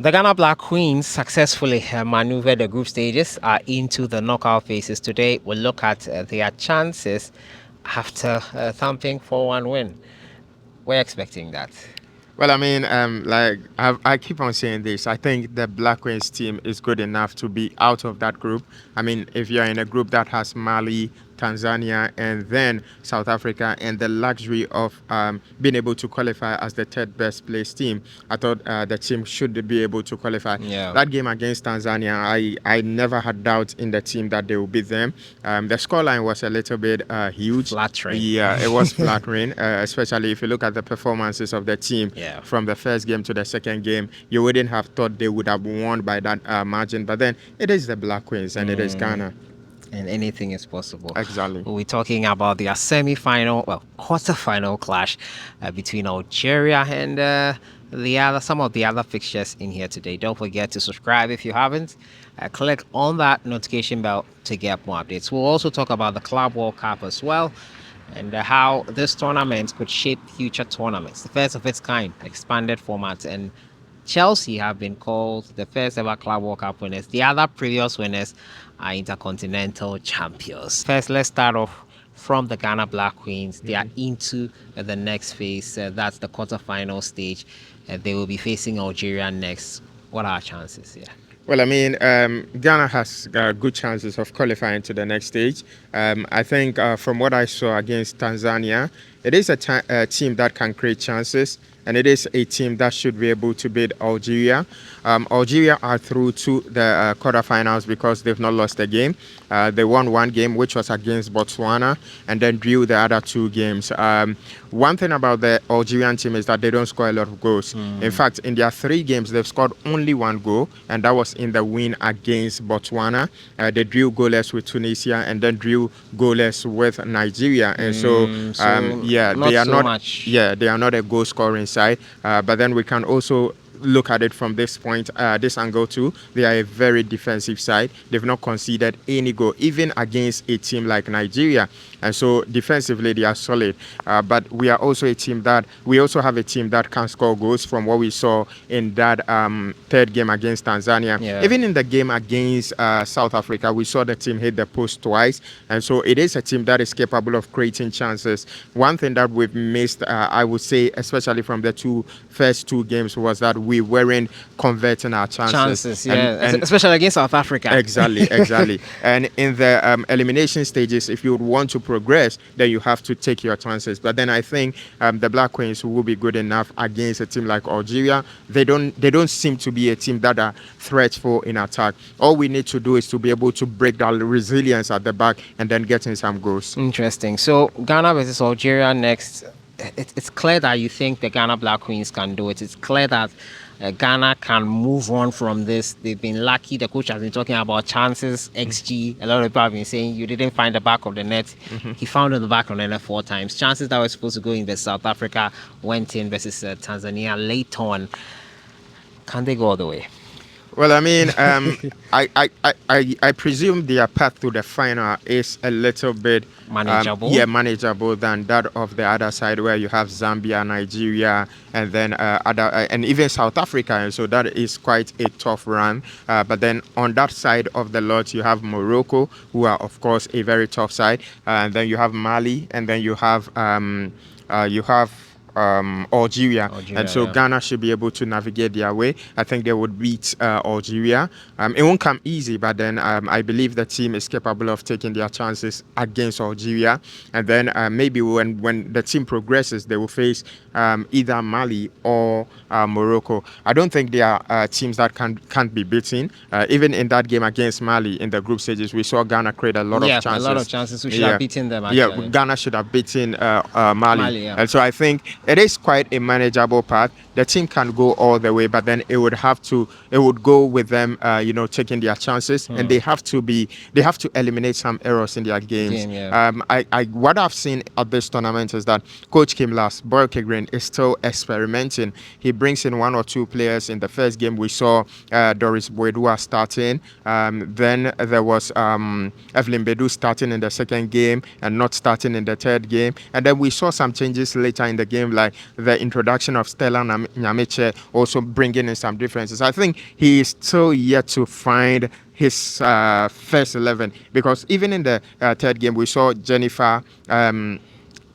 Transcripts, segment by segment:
The Ghana Black Queens successfully maneuvered the group stages into the knockout phases. Today, we'll look at their chances after thumping 4-1 win. We're expecting that. Well, I mean, I keep on saying this. I think the Black Queens team is good enough to be out of that group. I mean, if you're in a group that has Mali, Tanzania, and then South Africa, and the luxury of being able to qualify as the third best placed team, I thought the team should be able to qualify. Yeah. That game against Tanzania, I never had doubt in the team that they will beat them. The scoreline was a little bit huge. Flattering. Yeah, it was flattering, especially if you look at the performances of the team Yeah. from the first game to the second game. You wouldn't have thought they would have won by that margin, but then it is the Black Queens and it is Ghana. And anything is possible. Exactly. We're talking about their quarter-final clash between Algeria and some of the other fixtures in here today. Don't forget to subscribe if you haven't. Click on that notification bell to get more updates. We'll also talk about the Club World Cup as well, and how this tournament could shape future tournaments. The first of its kind, expanded format, and Chelsea have been called the first ever Club World Cup winners. The other previous winners are intercontinental champions. First, let's start off from the Ghana Black Queens. They are into the next phase. That's the quarterfinal stage. They will be facing Algeria next. What are our chances here? Well, I mean, Ghana has good chances of qualifying to the next stage. I think from what I saw against Tanzania, it is a team that can create chances, and it is a team that should be able to beat Algeria. Algeria are through to the quarterfinals because they've not lost a game. They won one game, which was against Botswana, and then drew the other two games. One thing about the Algerian team is that they don't score a lot of goals. In fact, in their 3 games, they've scored only 1 goal, and that was in the win against Botswana. They drew goalless with Tunisia and then drew goalless with Nigeria. And they are not a goal scoring side. But then we can also look at it from this angle too. They are a very defensive side. They've not conceded any goal, even against a team like Nigeria. And so defensively, they are solid. But we also have a team that can score goals from what we saw in that third game against Tanzania. Yeah. Even in the game against South Africa, we saw the team hit the post twice. And so it is a team that is capable of creating chances. One thing that we've missed, I would say, especially from the first two games, was that we weren't converting our chances. And especially against South Africa. Exactly. And in the elimination stages, if you would want to progress, then you have to take your chances. But then I think the Black Queens will be good enough against a team like Algeria. They don't seem to be a team that are threatful in attack. All we need to do is to be able to break that resilience at the back and then get in some goals. Interesting. So Ghana versus Algeria next. It's clear that you think the Ghana Black Queens can do it. It's clear that Ghana can move on from this. They've been lucky. The coach has been talking about chances, XG. A lot of people have been saying you didn't find the back of the net. He found the back of the net 4 times. Chances that were supposed to go in versus South Africa went in versus Tanzania late on. Can they go all the way? Well, I mean, I presume their path to the final is a little bit manageable. Manageable than that of the other side, where you have Zambia, Nigeria, and then and even South Africa. And so that is quite a tough run. But then on that side of the lot, you have Morocco, who are of course a very tough side, and then you have Mali, and then you have Algeria. And so Ghana should be able to navigate their way. I think they would beat Algeria. It won't come easy, but then I believe the team is capable of taking their chances against Algeria. And then maybe when the team progresses, they will face either Mali or Morocco. I don't think they are teams that can't be beaten. Even in that game against Mali in the group stages, we saw Ghana create a lot of chances. A lot of chances. We should have beaten them. Actually. Yeah, Ghana should have beaten Mali. And so I think it is quite a manageable path. The team can go all the way, but then it would go with them, taking their chances, and they have to eliminate some errors in their games. What I've seen at this tournament is that Coach Kim last, Boyle Kegrin, is still experimenting. He brings in 1 or 2 players. In the first game, we saw Doris Boedua starting. Then there was Evelyn Bedu starting in the second game and not starting in the third game. And then we saw some changes later in the game, like the introduction of Stella Nyamiche also bringing in some differences. I think he is still yet to find his first 11, because even in the third game we saw Jennifer.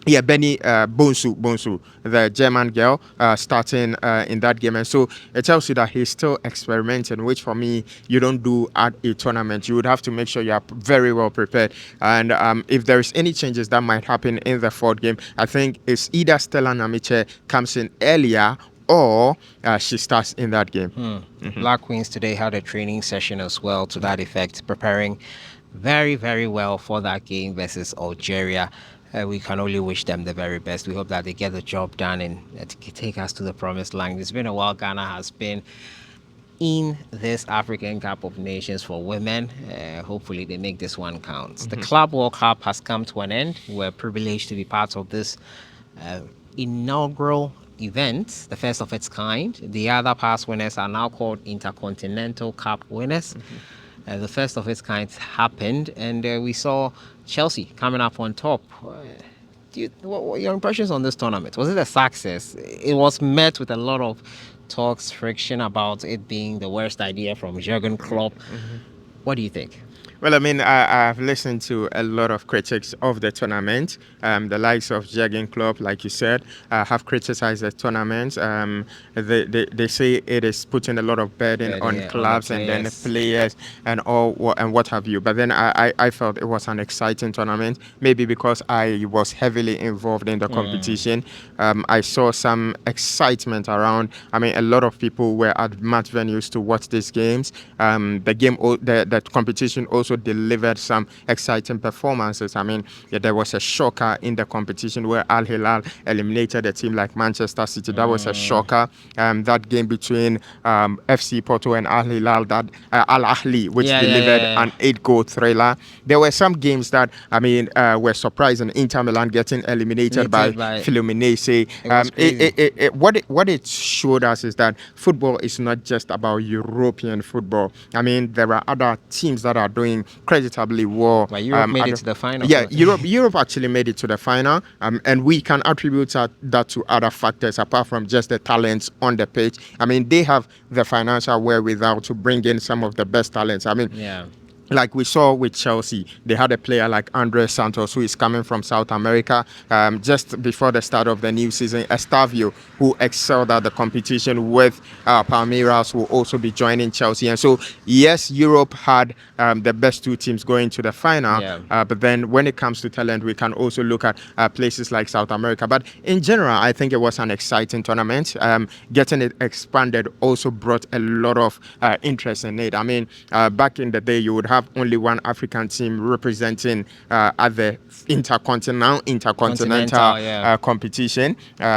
Yeah, Benny Bonsu, the German girl, starting in that game. And so it tells you that he's still experimenting, which for me, you don't do at a tournament. You would have to make sure you are very well prepared. And if there's any changes that might happen in the fourth game, I think it's either Stella Namiche comes in earlier or she starts in that game. Black Queens today had a training session as well to that effect, preparing very, very well for that game versus Algeria. We can only wish them the very best. We hope that they get the job done and take us to the promised land. It's been a while. Ghana has been in this African Cup of Nations for women. Hopefully, they make this one count. The Club World Cup has come to an end. We're privileged to be part of this inaugural event, the first of its kind. The other past winners are now called Intercontinental Cup winners. The first of its kind happened, and we saw Chelsea coming up on top. What were your impressions on this tournament? Was it a success? It was met with a lot of talks, friction about it being the worst idea from Jurgen Klopp. What do you think? Well, I mean, I've listened to a lot of critics of the tournament. The likes of Jurgen Klopp, like you said, have criticized the tournament. They say it is putting a lot of burden on clubs and then the players and all and what have you. But then I felt it was an exciting tournament, maybe because I was heavily involved in the competition. I saw some excitement around. I mean, a lot of people were at match venues to watch these games. The competition also delivered some exciting performances. I mean, there was a shocker in the competition where Al Hilal eliminated a team like Manchester City. That was a shocker. That game between FC Porto and Al Hilal, that Al Ahly, which delivered an 8-goal thriller. There were some games that were surprising. Inter Milan getting eliminated by Fluminense. What it showed us is that football is not just about European football. I mean, there are other teams that are doing creditably well. But Europe made it to the final. Yeah, Europe actually made it to the final, and we can attribute that to other factors apart from just the talents on the pitch. I mean, they have the financial wherewithal to bring in some of the best talents. I mean, like we saw with Chelsea, they had a player like Andre Santos, who is coming from South America. Just before the start of the new season, Estavio, who excelled at the competition with Palmeiras, will also be joining Chelsea. And so, yes, Europe had the best two teams going to the final. But then when it comes to talent, we can also look at places like South America. But in general, I think it was an exciting tournament. Getting it expanded also brought a lot of interest in it. I mean, back in the day, you would have only one African team representing at the intercontinental competition.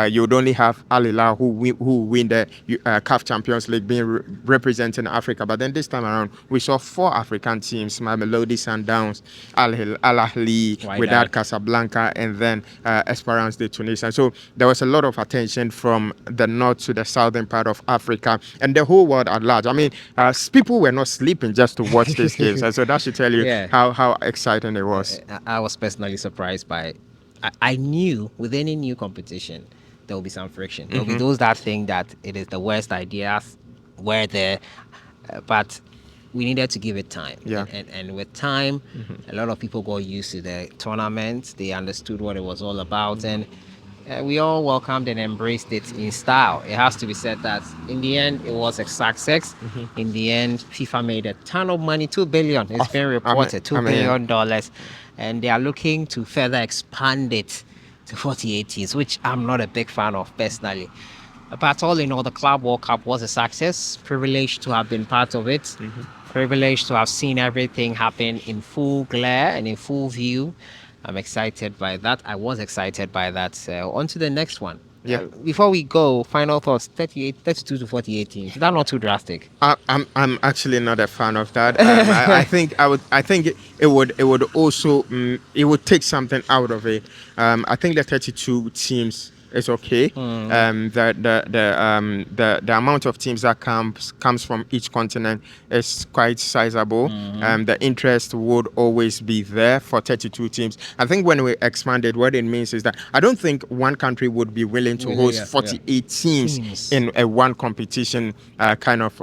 You would only have Al Hilal who win the CAF Champions League being representing Africa. But then this time around, we saw 4 African teams: Mamelodi Sundowns, Al Ahly, Wydad Casablanca, and then Esperance de Tunis. And so there was a lot of attention from the north to the southern part of Africa and the whole world at large. I mean, people were not sleeping just to watch these games. And so that should tell you how exciting it was. I was personally surprised by it. I knew with any new competition, there will be some friction. There will be those that think that it is the worst ideas were there, but we needed to give it time. And with time, a lot of people got used to the tournament. They understood what it was all about. And we all welcomed and embraced it in style. It has to be said that in the end, it was a success. In the end, FIFA made a ton of money, $2 billion. It's been reported, $2 billion. And they are looking to further expand it to 48 teams, which I'm not a big fan of personally. But all in all, the Club World Cup was a success. Privileged to have been part of it. Privileged to have seen everything happen in full glare and in full view. I'm excited by that. I was excited by that. On to the next one. Before we go, final thoughts: 32 to 48 teams. Is that not too drastic? I'm actually not a fan of that. I think it would also it would take something out of it. I think the 32 teams is okay. The amount of teams that comes from each continent is quite sizable. The interest would always be there for 32 teams. I think when we expanded, what it means is that I don't think one country would be willing to Really, host yeah, 48 teams teams. in a one competition kind of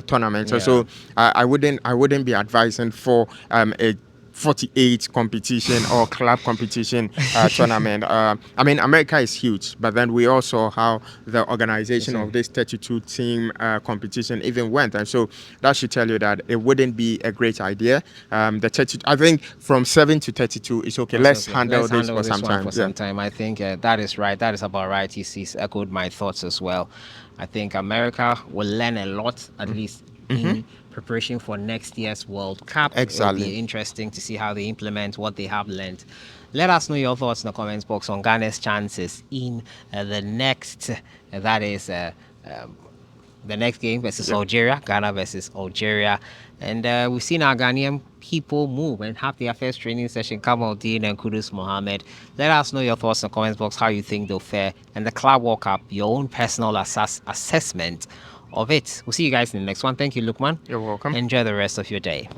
tournament. So, Yeah. I wouldn't be advising for a 48 competition or club competition tournament. I mean, America is huge, but then we also how the organization of this 32 team competition even went, and so that should tell you that it wouldn't be a great idea. The 30, I think from 7 to 32 is okay. Let's Okay. handle Let's this handle for this some one time. for Yeah. some time. I think that is right. That is about right. He's echoed my thoughts as well. I think America will learn a lot, at least in preparation for next year's World Cup. It'll Exactly. be interesting to see how they implement what they have learned. Let us know your thoughts in the comments box on Ghana's chances in the next, that is the next game versus Yeah. Algeria, Ghana versus Algeria. And we've seen our Ghanaian people move and have their first training session, Kamaldeen and Kudus Mohammed. Let us know your thoughts in the comments box, how you think they'll fare, and the Club World Cup, your own personal assessment of it. We'll see you guys in the next one. Thank you, Lukman. You're welcome. Enjoy the rest of your day.